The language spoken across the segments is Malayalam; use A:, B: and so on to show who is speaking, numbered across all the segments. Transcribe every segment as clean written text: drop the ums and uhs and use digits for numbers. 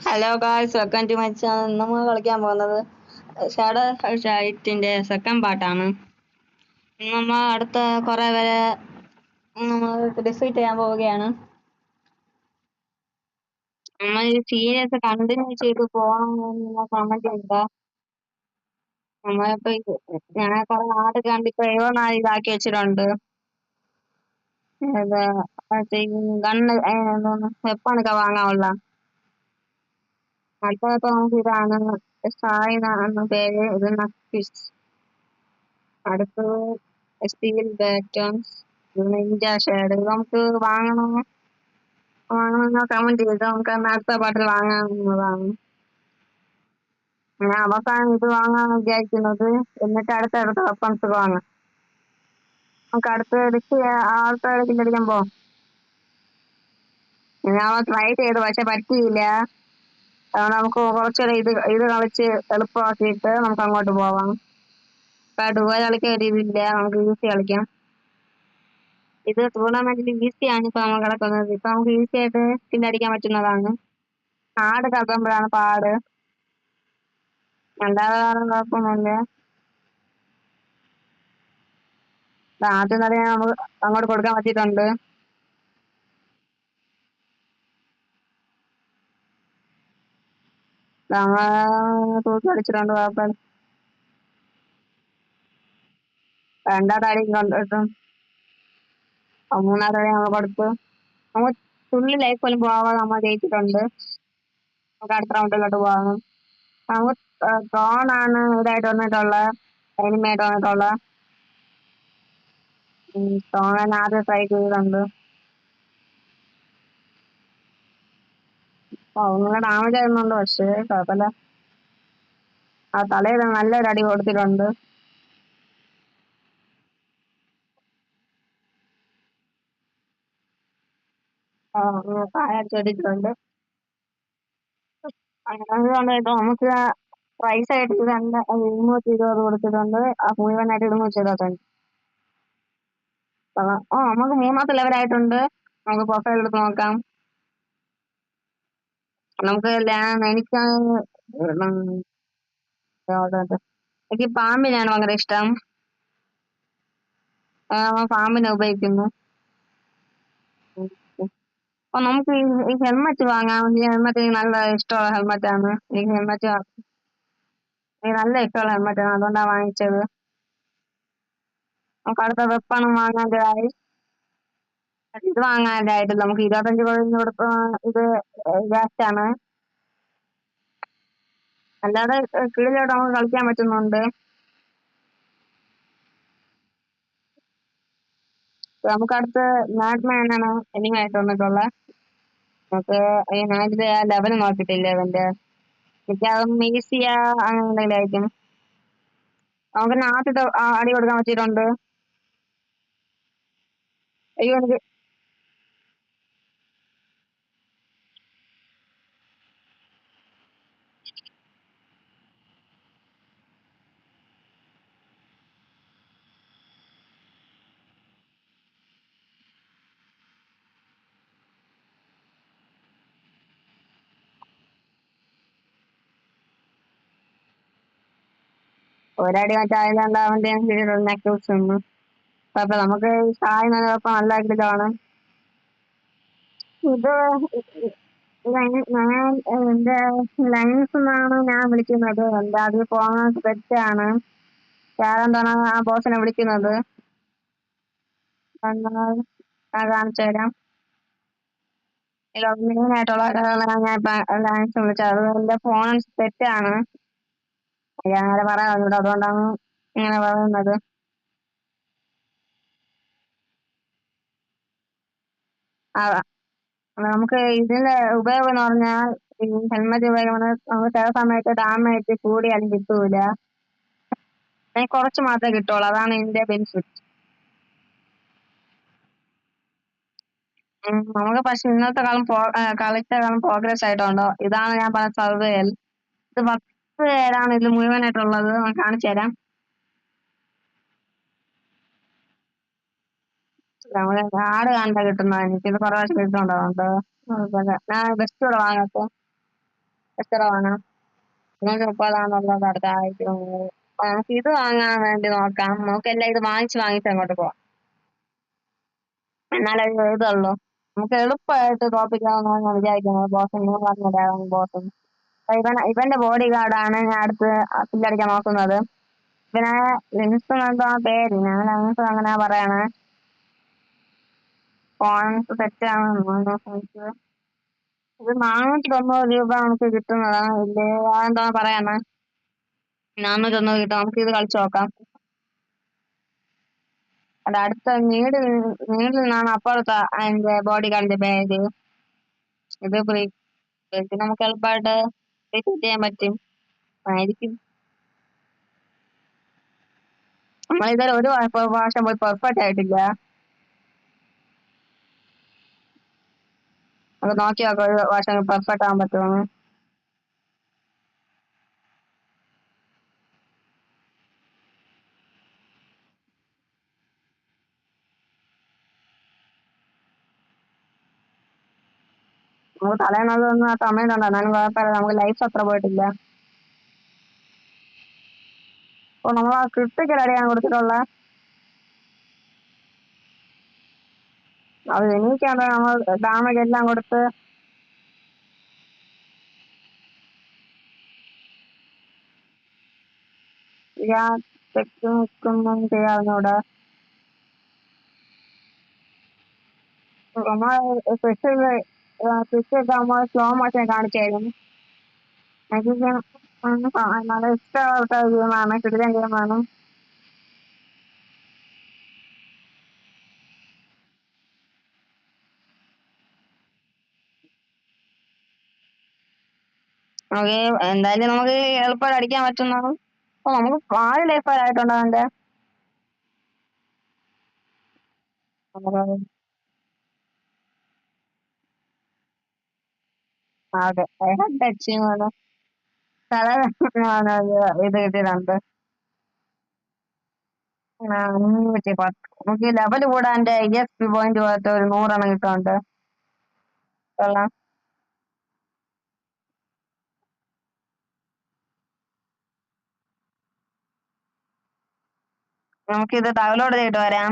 A: Hello guys, welcome to my channel. നമ്മൾ കളിക്കാൻ പോകുന്നത് ഷാഡോ ഷൈറ്റിന്റെ സെക്കൻഡ് പാർട്ടാണ്. നമ്മൾ അടുത്ത കുറെ വരെ നമ്മൾ ഡിഫീറ്റ് ചെയ്യാൻ പോവുകയാണ്. നമ്മൾ ഈ സീരീസ് കണ്ടിന്യൂ ചെയ്ത് പോകണമെന്നുള്ള കമന്റ് ഉണ്ട്. നമ്മളിപ്പോ ഞാൻ കുറെ ആട് കണ്ടിപ്പോ 74 ഇതാക്കി വെച്ചിട്ടുണ്ട്. ഗണ്ണ് വെപ്പണൊക്കെ വാങ്ങാനുള്ള അടുത്ത നമുക്ക് ഇതാണ് സായിനാണ് പേര്. ഇത് നക്കിസ്. അടുത്തത് സ്റ്റീൽ ബാറ്റൺസ്, നിഞ്ച ഷേഡ്. ഇത് നമുക്ക് വാങ്ങണമെന്ന് കമന്റ് ചെയ്ത് നമുക്ക് അടുത്ത പാട്ടിൽ വാങ്ങാവുന്നതാണ്. ഞാൻ അവസാനം ഇത് വാങ്ങാൻ വിചാരിക്കുന്നത്, എന്നിട്ട് അടുത്ത വെപ്പൺസ് വാങ്ങാം. നമുക്ക് അടുത്ത അടിക്കുമ്പോ ഞാൻ ട്രൈ ചെയ്തു, പക്ഷെ പറ്റിയില്ല. നമുക്ക് കുറച്ചുകൂടെ ഇത് കളിച്ച് എളുപ്പമാക്കിയിട്ട് നമുക്ക് അങ്ങോട്ട് പോവാം. ഇപ്പൊ ഡുവ കളിക്കാൻ ഒരു ഇതില്ല, നമുക്ക് ഈസി കളിക്കാം. ഇത് ടൂർണമെന്റിൽ ഈസിയാണ് ഇപ്പൊ നമ്മൾ കിടക്കുന്നത്. ഇപ്പൊ നമുക്ക് ഈസി ആയിട്ട് സ്കിൽ അടിക്കാൻ പറ്റുന്നതാണ്. ആട് കളിക്കുമ്പോഴാണ് പാട്, അല്ലാതെ കുഴപ്പമൊന്നുമില്ല. ആദ്യം തന്നെ നമുക്ക് അങ്ങോട്ട് കൊടുക്കാൻ പറ്റിയിട്ടുണ്ട്. തൂക്കി അടിച്ചിട്ടുണ്ട്. കുഴപ്പമില്ല. രണ്ടാമത്തെ അടി കൊണ്ടിട്ടും മൂന്നാമത്തെ അടി നമ്മൾ കൊടുത്തു. നമുക്ക് തുള്ളി ലൈഫ് പോലും പോവാതെ നമ്മൾ ജയിച്ചിട്ടുണ്ട്. നമുക്ക് അടുത്ത റൗണ്ടിലോട്ട് പോകാം. നമുക്ക് ടോണാണ് ഇതായിട്ട് വന്നിട്ടുള്ളത്, എനിമയായിട്ട് വന്നിട്ടുള്ളത്. ടോണൻ ആദ്യം ട്രൈ ചെയ്തിട്ടുണ്ട്. ഒന്നുകൂടെ ഡാമേജ് ആയിരുന്നുണ്ട്, പക്ഷേ കുഴപ്പമില്ല. ആ തലയിൽ നല്ലൊരു അടി കൊടുത്തിട്ടുണ്ട്. അടിച്ചിട്ടുണ്ട്. അതുകൊണ്ട് നമുക്ക് പ്രൈസ് ആയിട്ട് 220 കൊടുത്തിട്ടുണ്ട്. മുഴുവനായിട്ട് 225. നമുക്ക് മൂന്നാമത്തെ ലെവലായിട്ടുണ്ട്. നമുക്ക് പ്രൊഫൈൽ എടുത്ത് നോക്കാം. നമുക്ക് എനിക്ക് പാമ്പിനാണ് ഭയങ്കര ഇഷ്ടം. പാമ്പിനെ ഉപയോഗിക്കുന്നു. അപ്പൊ നമുക്ക് ഈ ഹെൽമെറ്റ് വാങ്ങാം. ഈ ഹെൽമെറ്റ് നല്ല ഇഷ്ടമുള്ള ഹെൽമെറ്റ് ആണ്. ഈ ഹെൽമെറ്റ് നല്ല ഇഷ്ടമുള്ള ഹെൽമെറ്റ് ആണ്, അതുകൊണ്ടാണ് വാങ്ങിച്ചത്. നമുക്ക് അടുത്ത വെപ്പണും വാങ്ങാനായി, ഇത് വാങ്ങാനായിട്ട് നമുക്ക് 25 കോയിന് കൊടുത്ത ഇത് വേസ്റ്റ് ആണ്. അല്ലാതെ കീഴിലോട്ട് നമുക്ക് കളിക്കാൻ പറ്റുന്നുണ്ട്. നമുക്ക് അടുത്ത് മാഡ്മാനാണ് എനിമായിട്ട് വന്നിട്ടുള്ളത്. നമുക്ക് ഞാനിത് ആ ലെവൽ നോക്കിയിട്ടില്ല ഇവന്റെ. എനിക്കതൊന്നും ഈസിയാ അങ്ങനെ എന്തെങ്കിലും ആയിരിക്കും. നമുക്ക് ആദ്യത്തെ അടി കൊടുക്കാൻ പറ്റിയിട്ടുണ്ട്. അയ്യോ, എനിക്ക് ഒരടി മറ്റായതുകൊണ്ട് അവന്റെ നെക്ലസ് നിന്ന്. അപ്പൊ നമുക്ക് സായി നല്ലപ്പം നല്ല ഇതാണ്. ഇത് ഞാൻ എന്റെ ലൈൻസ് എന്നാണ് ഞാൻ വിളിക്കുന്നത്. എന്റെ അതിൽ പോകാൻ തെറ്റാണ്. ഞാനെന്താണ് ആ ബോസിനെ വിളിക്കുന്നത്, ഞാൻ കാണിച്ചു തരാം. മെയിനായിട്ടുള്ള ഞാൻ ലൈൻസ് വിളിച്ചത്, അത് എന്റെ ഫോൺ തെറ്റാണ്. ഞാൻ അങ്ങനെ പറയാറുണ്ട്, അതുകൊണ്ടാണ് ഇങ്ങനെ പറയുന്നത്. നമുക്ക് ഇതിന്റെ ഉപയോഗം എന്ന് പറഞ്ഞാൽ, ഈ ഹെൽമെറ്റ് ഉപയോഗം നമുക്ക് ചില സമയത്ത് ഡാമേജ് കൂടിയാലും കിട്ടൂല, കുറച്ച് മാത്രമേ കിട്ടുള്ളൂ. അതാണ് ഇതിന്റെ ബെനിഫിറ്റ്. നമുക്ക് പക്ഷെ ഇന്നത്തെ കളിച്ച പ്രോഗ്രസ് ആയിട്ടുണ്ടോ. ഇതാണ് ഞാൻ പറഞ്ഞ സർവേൽ. ഇത് 10 പേരാണ് ഇതിൽ മുഴുവനായിട്ടുള്ളത്. ഞാൻ കാണിച്ചു തരാം. നമ്മള് ആട് കണ്ട കിട്ടുന്നത് എനിക്കിത് കുറേ കിട്ടുന്നുണ്ടോ. ഞാൻ ബെസ്റ്റ് കൂടെ വാങ്ങട്ടെ. എത്ര വേണം? 130 അടുത്ത ആഴ്ച. നമുക്ക് ഇത് വാങ്ങാൻ വേണ്ടി നോക്കാം. നമുക്കെല്ലാം ഇത് വാങ്ങിച്ച് അങ്ങോട്ട് പോവാം. എന്നാലേ ഇത് ഇതുള്ളൂ. നമുക്ക് എളുപ്പമായിട്ട് തോപ്പിക്കാമെന്നാണ് ഞാൻ വിചാരിക്കുന്നത്. ബോസ് നിങ്ങൾ പറഞ്ഞിട്ടാണ് ബോസ്. ഇവന്റെ ബോഡി ഗാർഡാണ് ഞാൻ അടുത്ത് കില്ലടിക്കാൻ നോക്കുന്നത്. ഇവനെ ലിൻസ് എന്തോ പേര്, ഞാൻ ലിൻസ് അങ്ങനെ പറയണേ. പോയിന്റ്സ് തെറ്റാണ്. ഇത് 490 രൂപ നമുക്ക് കിട്ടുന്നതാണ്. ഇല്ലേ അതെന്താ പറയണേ? 490 കിട്ടും. നമുക്ക് ഇത് കളിച്ചു നോക്കാം. അത് അടുത്ത നീടിൽ നിന്നാണ് അപ്പുറത്ത് അതിന്റെ ബോഡി ഗാർഡിന്റെ ബാഗ്. ഇത് നമുക്ക് എളുപ്പമായിട്ട് റീസെറ്റ് ചെയ്യാൻ പറ്റും ആയിരിക്കും. നമ്മളിതുവരെ ഒരു പ്രാവശ്യം പോയി പെർഫെക്റ്റ് ആയിട്ടില്ല. നമുക്ക് നോക്കി നോക്കാം ഒരു പ്രാവശ്യം പെർഫെക്റ്റ് ആകാൻ പറ്റുമോ. നമുക്ക് തലേന്നതൊന്നും ആ സമയത്തുണ്ടോ, എന്നാലും കുഴപ്പമില്ല. നമുക്ക് ലൈഫ് അത്ര പോയിട്ടില്ല. അപ്പൊ നമ്മൾ ആ ക്രിട്ടിക്കൽ അടിയാണ് കൊടുത്തിട്ടുള്ള അത് എണീക്കാണ്ട് നമ്മൾ ഡാമേജ് എല്ലാം കൊടുത്ത് നിൽക്കുമ്പം ചെയ്യാവുന്നൂടെ. നമ്മൾ സ്പെഷ്യൽ നമ്മൾ സ്ലോ മോഷൻ കാണിച്ചായിരുന്നു. എനിക്ക് നല്ല ഇഷ്ടപ്പെട്ട ഗെയിമാണ്, കിടിലൻ ഗെയിമാണ്. നമുക്ക് എന്തായാലും നമുക്ക് എളുപ്പമായിട്ട് അടിക്കാൻ പറ്റുന്നതാണ്. അപ്പൊ നമുക്ക് 4 ലൈഫായിട്ടുണ്ട് അതിന്റെ. അതെ, ടച്ചിങ് ഇത് കിട്ടിയിട്ടുണ്ട്. 510. നമുക്ക് ലെവൽ കൂടാൻ എന്റെ EXP പോയിന്റ് പോലത്തെ ഒരു 100 കിട്ടുന്നുണ്ട്. കൊള്ളാം. നമുക്കിത് ഡൗൺലോഡ് ചെയ്തിട്ട് വരാം.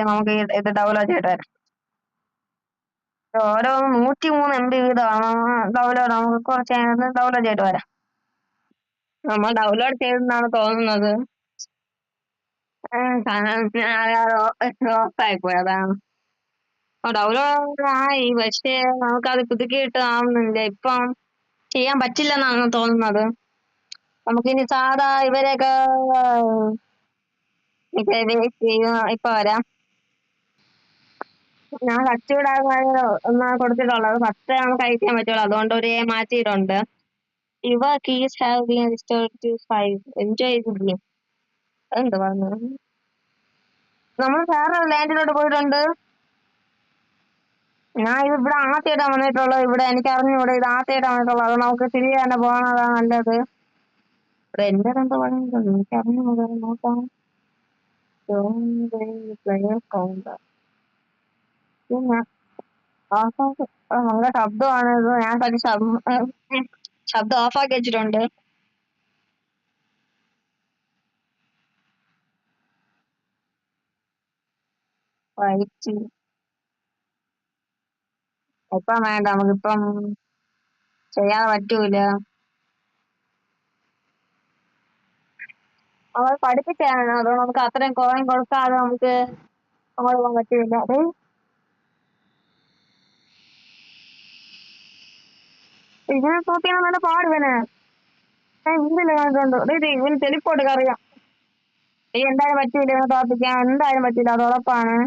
A: നമുക്ക് ഇത് ഡൗൺലോഡ് ചെയ്തിട്ട് വരാം. ഓരോ 103 MB വീതമാണ് ഡൗൺലോഡ്. നമുക്ക് കുറച്ച് ഡൗൺലോഡ് ചെയ്തിട്ട് വരാം. നമ്മൾ ഡൗൺലോഡ് ചെയ്തെന്നാണ് തോന്നുന്നത്. ഓഫായി പോയി, അതാണ്. ഡൗൺലോഡ് ആയി, പക്ഷേ നമുക്കത് പുതുക്കിയിട്ട് ആവുന്നില്ല. ഇപ്പം ചെയ്യാൻ പറ്റില്ലെന്നാണ് തോന്നുന്നത്. നമുക്കിനി സാധാ ഇവരെയൊക്കെ ഇപ്പൊ വരാം. ഞാൻ എന്നാണ് കൊടുത്തിട്ടുള്ളത്. 10 നമുക്ക് അയക്കാൻ പറ്റുള്ളൂ, അതുകൊണ്ട് ഒരു മാറ്റിയിട്ടുണ്ട്. ഇവ keys have been restored to 5. Enjoy the game. അതെന്ത് പറഞ്ഞു? നമ്മൾ വേറെ ലാൻഡിലോട്ട് പോയിട്ടുണ്ട്. ഞാൻ ഇത് ഇവിടെ ആദ്യമായിട്ടാണ് വന്നിട്ടുള്ളത്. ഇവിടെ എനിക്ക് അറിഞ്ഞൂടെ, ഇത് ആദ്യമായിട്ടാണ് വന്നിട്ടുള്ളത്. അത് നമുക്ക് തിരികെ തന്നെ പോകണതാണ് നല്ലത്. ഇവിടെ എന്റെ എന്തോ പറയുന്നത് എനിക്ക് അറിഞ്ഞൂടെ, നോക്കാം. പിന്നെ നല്ല ശബ്ദമാണ് ഇത്. ഞാൻ ശബ്ദം ഓഫാക്കി വെച്ചിട്ടുണ്ട്. ഇപ്പം വേണ്ട, നമുക്കിപ്പം ചെയ്യാൻ പറ്റൂല. അവർ പഠിപ്പിച്ചാണ്, അതുകൊണ്ട് നമുക്ക് അത്രയും കോയിൻ കൊടുക്കാതെ നമുക്ക് അങ്ങോട്ട് പോകാൻ പറ്റൂല. അത് ഇതിനെ തോപ്പിയാണ് നല്ല പാടുവന്. എന്തില്ല കണ്ടിട്ടുണ്ട്. ഇവന് ടെലിപ്പോട്ട് അറിയാം. എന്തായാലും പറ്റൂല, ഇവനെ തോപ്പിക്കാൻ എന്തായാലും പറ്റൂല, അത് ഉറപ്പാണ്.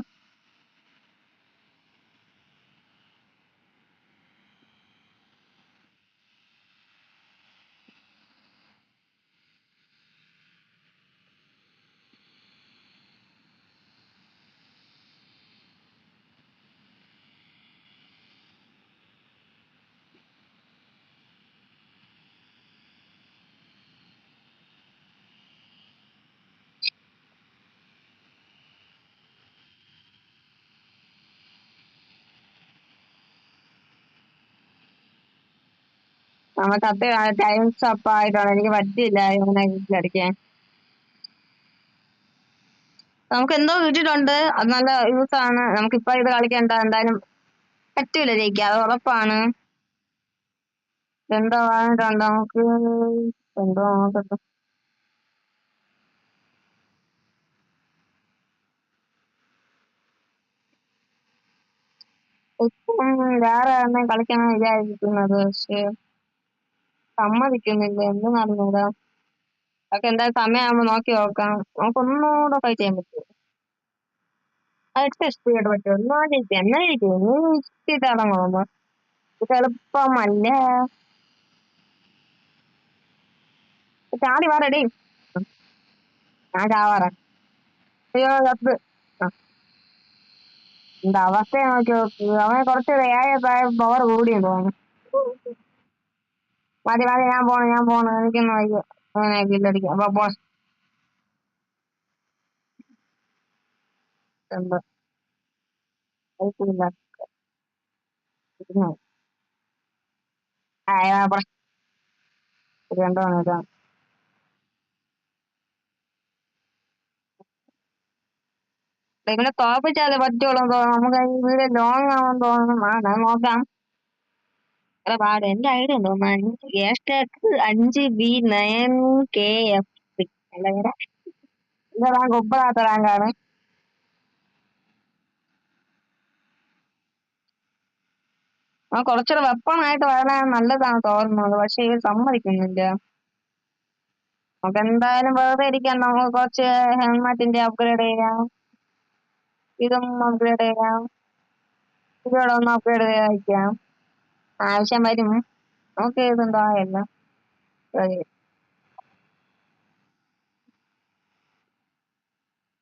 A: നമുക്ക് അത്ര ടൈംസ് അപ്പ് ആയിട്ടാണ് എനിക്ക് പറ്റിയില്ല ഇങ്ങനെ വീട്ടിലടിക്കാൻ. നമുക്ക് എന്തോ കിട്ടിയിട്ടുണ്ട്, അത് നല്ല യൂസ് ആണ്. നമുക്കിപ്പൊ ഇത് കളിക്കണ്ട, എന്തായാലും പറ്റൂല ജയിക്കാൻ, അത് ഉറപ്പാണ്. എന്തോ വാങ്ങിട്ടുണ്ട് നമുക്ക്, എന്തോ നോക്കട്ടെ. ഇപ്പം വേറെ എണ്ണം കളിക്കണം വിചാരിക്കുന്നത്, പക്ഷെ സമ്മതിക്കുന്നില്ല. എന്ത് നടന്നൂടാ. അതൊക്കെ എന്തായാലും സമയമാകുമ്പോ നോക്കി നോക്കാം. നമുക്ക് ഒന്നുകൂടെ ഫൈറ്റ് ചെയ്യാൻ പറ്റും. അതൊക്കെ സ്പീഡ് പറ്റും. ഒന്നായിരിക്കും എന്നായിരിക്കും ഇറങ്ങുമ്പോ ഇത് എളുപ്പമല്ല. ചാടി വാറടി. ഞാൻ ചാവാറ. അയ്യോ ചത്ത്. എന്താ അവസ്ഥയെ നോക്കി നോക്ക്. അവന് കുറച്ച് പവർ കൂടിയെന്ന് തോന്നുന്നു. മതി മതി, ഞാൻ പോണു എനിക്കൊന്നും വയ്യ. അങ്ങനെ കില്ലടിക്കാം. അപ്പൊ ബോസ് ഉണ്ട്. ഇല്ല. രണ്ടോ നേരം ഇവനെ തോപ്പിച്ചാലേ പറ്റുള്ളൂ തോന്നുന്നു. നമുക്ക് ഈ വീട് ലോങ് ആവാൻ തോന്നുന്നു. ഞാൻ നോക്കാം. അല്ല പാട് എന്റെ ഐഡിയ തോന്നുന്നു 5B9KF അല്ലെങ്കിൽ എന്റെ റാങ്ക് ഒമ്പതാമത്തെ റാങ്കാണ്. ആ കുറച്ചുകൂടെ വെപ്പണായിട്ട് വരാൻ നല്ലതാണ് തോന്നുന്നത്, പക്ഷെ ഇത് സമ്മതിക്കുന്നില്ല. നമുക്ക് എന്തായാലും വെറുതെ ഇരിക്കാൻ നമുക്ക് കുറച്ച് ഹെൽമെറ്റിന്റെ അപ്ഗ്രേഡ് ചെയ്യാം. ഇതും അപ്ഗ്രേഡ് ചെയ്യാം. ഇതിവിടെ ഒന്ന് അപ്ഗ്രേഡ് ചെയ്യാം. ആവശ്യം വരും. നമുക്ക് ഇതുണ്ടോ എല്ലാം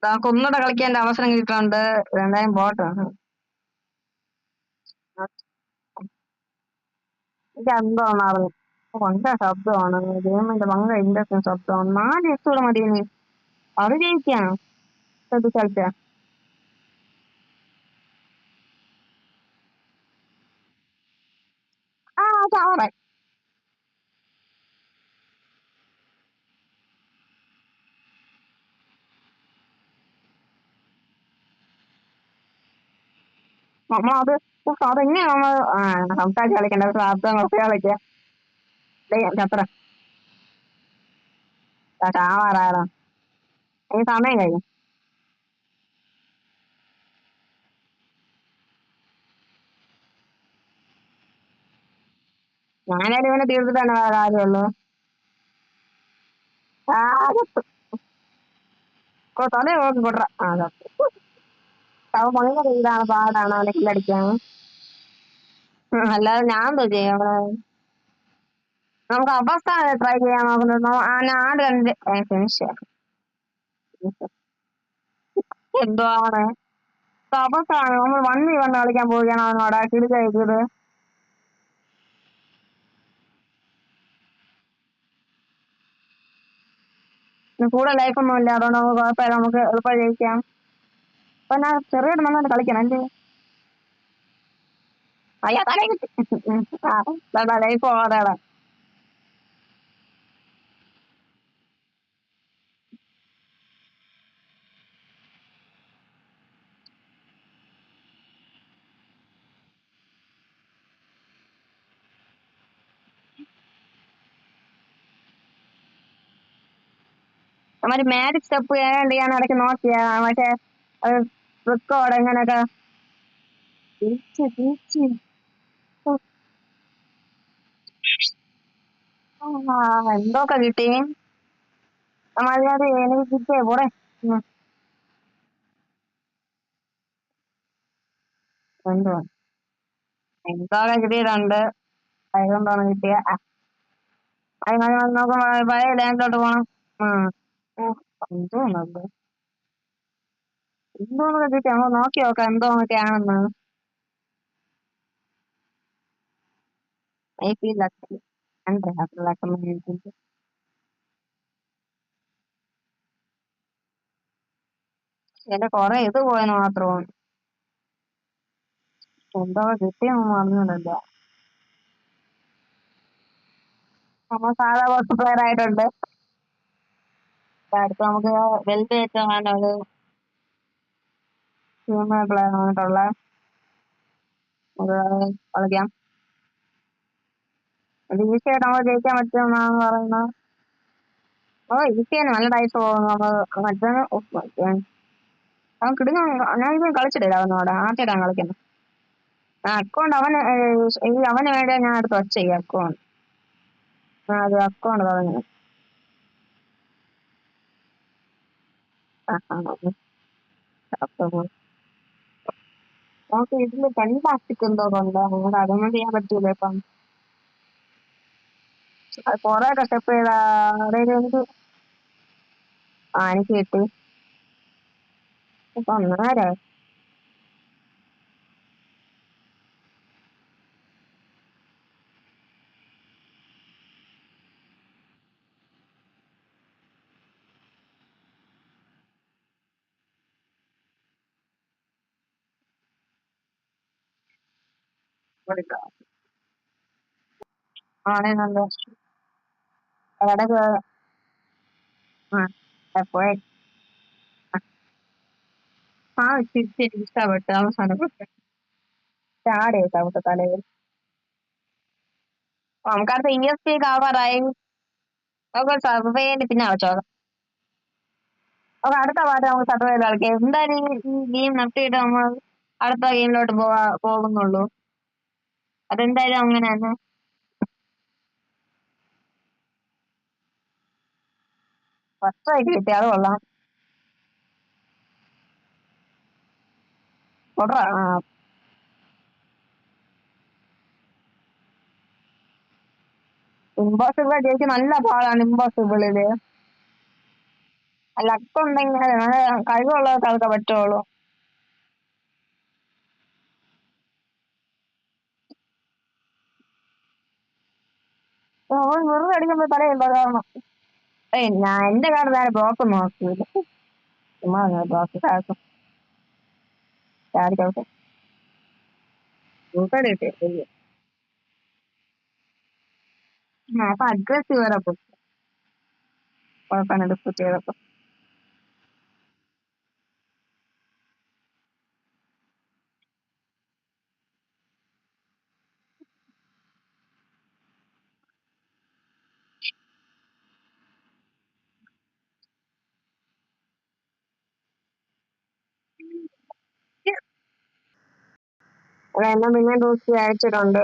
A: നമുക്ക് ഒന്നുകൂടെ കളിക്കാൻ അവസരം കിട്ടിയിട്ടുണ്ട്. എന്തായാലും പോട്ടെ. എനിക്ക് എന്തോന്ന് അറിയും. ഭയങ്കര ശബ്ദമാണ് ഗെയിമിന്റെ, ഭയങ്കര ഇൻട്രസ്റ്റിംഗ് ശബ്ദമാണ്. 4 കൂടെ മതി നീ അത് ജയിക്കാണ്. കളിച്ച ആ ചാവറ. നമ്മളത് അതെങ്ങനെയാ നമ്മൾ സംസാരിച്ച് കളിക്കേണ്ട, ശബ്ദം കുറച്ച് കളിക്കുക. ചത്ര ചാവാറായാലോ. ഈ സമയം കഴിയും. ഞാനായാലും ഇവനെ തീർത്തിട്ടാണ് വേറെ കാര്യമുള്ളൂ. ആ തല നോക്കി കൊട്ര. അവൻ ഭയങ്കര ഇതാണ്, പാടാണ് അവനെ കില്ലടിക്കാൻ. അല്ലാതെ ഞാൻ എന്തോ ചെയ്യാം. നമുക്ക് അവസ്ഥ ട്രൈ ചെയ്യാൻ നോക്കുന്നത്. ആട് കണ്ട് ഫിനിഷ് എന്തോ ആണ് അവസ്ഥയാണ്. നമ്മൾ 1v1 കളിക്കാൻ പോവുകയാണ് അവനോട് കിളി കഴിച്ചത്. കൂടെ ലൈഫ് ഒന്നും ഇല്ല, അതുകൊണ്ട് നമുക്ക് കുഴപ്പമില്ല. നമുക്ക് എളുപ്പം ജയിക്കാം. അപ്പൊ ഞാൻ ചെറിയ നന്നായിട്ട് കളിക്കണം അല്ലേ. അയ്യാ തല കിട്ടി. ലൈഫ് പോകാതെ അവര് മാജിക് സ്റ്റെപ്പ് ചെയ്യാണ്ട് ഞാൻ ഇടയ്ക്ക് നോക്കിയാ, പക്ഷെ അത് റിക്കോർഡ് എങ്ങനെയൊക്കെ തിരിച്ച് തിരിച്ച് എന്തൊക്കെ കിട്ടി. മര്യാദ എനിക്ക് കിട്ടിയേ പോടെ. എന്തോ എന്തൊക്കെ കിട്ടിയിട്ടുണ്ട്. അതുകൊണ്ടാണ് കിട്ടിയ. അത് നോക്കുമ്പോ പഴയ ലാൻഡിലോട്ട് പോണം. എന്തോന്നത് എന്തോന്നൊക്കെ കിട്ടി. നമ്മൾ നോക്കി നോക്കാം എന്തോന്നൊക്കെ ആണെന്ന്. I feel lucky and happy lucky. എന്റെ കൊറേ ഇത് പോയെന്ന് മാത്രമാണ്. എന്തൊക്കെ കിട്ടിയെന്നൊന്നും അറിഞ്ഞില്ല. നമ്മൾ സാധാ പോസ്റ്റ് പ്ലെയർ ആയിട്ടുണ്ട്. അടുത്ത് നമുക്ക് വെൽറ്റ് ഏറ്റവും വേണ്ട ഒരു ഫീമെയിൽ പ്ലെയർ ആയിട്ടുള്ള നമുക്ക് കളിക്കാം. അത് ഈസിയായിട്ട് നമ്മൾ ജയിക്കാൻ പറ്റുമെന്നാണ് പറയുന്നത്. ഈസിയാണ്, നല്ല ഡൈസ് പോകുന്നു. നമ്മൾ മറ്റേ അവൻ കിടുങ്ങ. ഞാൻ ഇതും കളിച്ചിട്ടില്ല അവനോട്, ആദ്യമായിട്ടാണ് കളിക്കുന്നത്. അക്കൗണ്ട് അവന് അവന് വേണ്ടിയാ ഞാൻ അടുത്ത് വച്ച ഈ അക്കൗണ്ട്. അത് അക്കൗണ്ട് പറഞ്ഞു. നമുക്ക് ഇതില് ഫാന്റാസ്റ്റിക് എന്തോ കൊണ്ട് നമുക്ക് അതൊന്നും ചെയ്യാൻ പറ്റൂല ഇപ്പം. കൊറേ ഒക്കെ സ്റ്റെപ്പ് ചെയ്താ എനിക്ക് എനിക്ക് കിട്ടി. ഇപ്പൊ ഒന്നേരെ ആണെന്നുണ്ട്. ഇടക്ക് എപ്പോഴേ തിരിച്ച് എനിക്ക് ഇഷ്ടപ്പെട്ടു. അവസാനം ചാടി ഇഷ്ടപ്പെട്ടു തലയിൽ. നമുക്കടുത്ത് ESP കവറായി. നമുക്ക് സർവേന്റെ പിന്നെ ആവശ്യം. അപ്പൊ അടുത്ത പാട്ട് നമുക്ക് സർവേ കളിക്കാം. എന്തായാലും ഈ ഗെയിം നിർത്തിയിട്ട് നമ്മൾ അടുത്ത ഗെയിമിലോട്ട് പോകുന്നുള്ളൂ. അതെന്തായാലും അങ്ങനെ തന്നെ. ഫസ്റ്റ് ആയിട്ട് കിട്ടി, അത് കൊള്ളാം. ഇമ്പോസിബിൾ ചേച്ചി നല്ല പാടാണ്. ഇമ്പോസിബിളില് ലക്ക് ഉണ്ടെങ്കിൽ കഴിവുള്ളവർക്ക് അതൊക്കെ പറ്റുള്ളൂ. വെറുതെ അടിക്കുമ്പോ തലയുണ്ടോ കാരണം. ഞാൻ എന്റെ കാർഡ് നേരെ ബ്ലോക്ക് നോക്കിയില്ല. ചുമ്മാ ബ്ലോക്ക് താഴ്ത്തും ചാടിക്കോട്ടെ. കിട്ടി. അപ്പൊ അഗ്രസീവ് വരെ പോയി. കുഴപ്പമില്ല, ഡിസ്കസ് ചെയ്തപ്പോ. എന്നെ പിന്നെ ഡോസ് അയച്ചിട്ടുണ്ട്.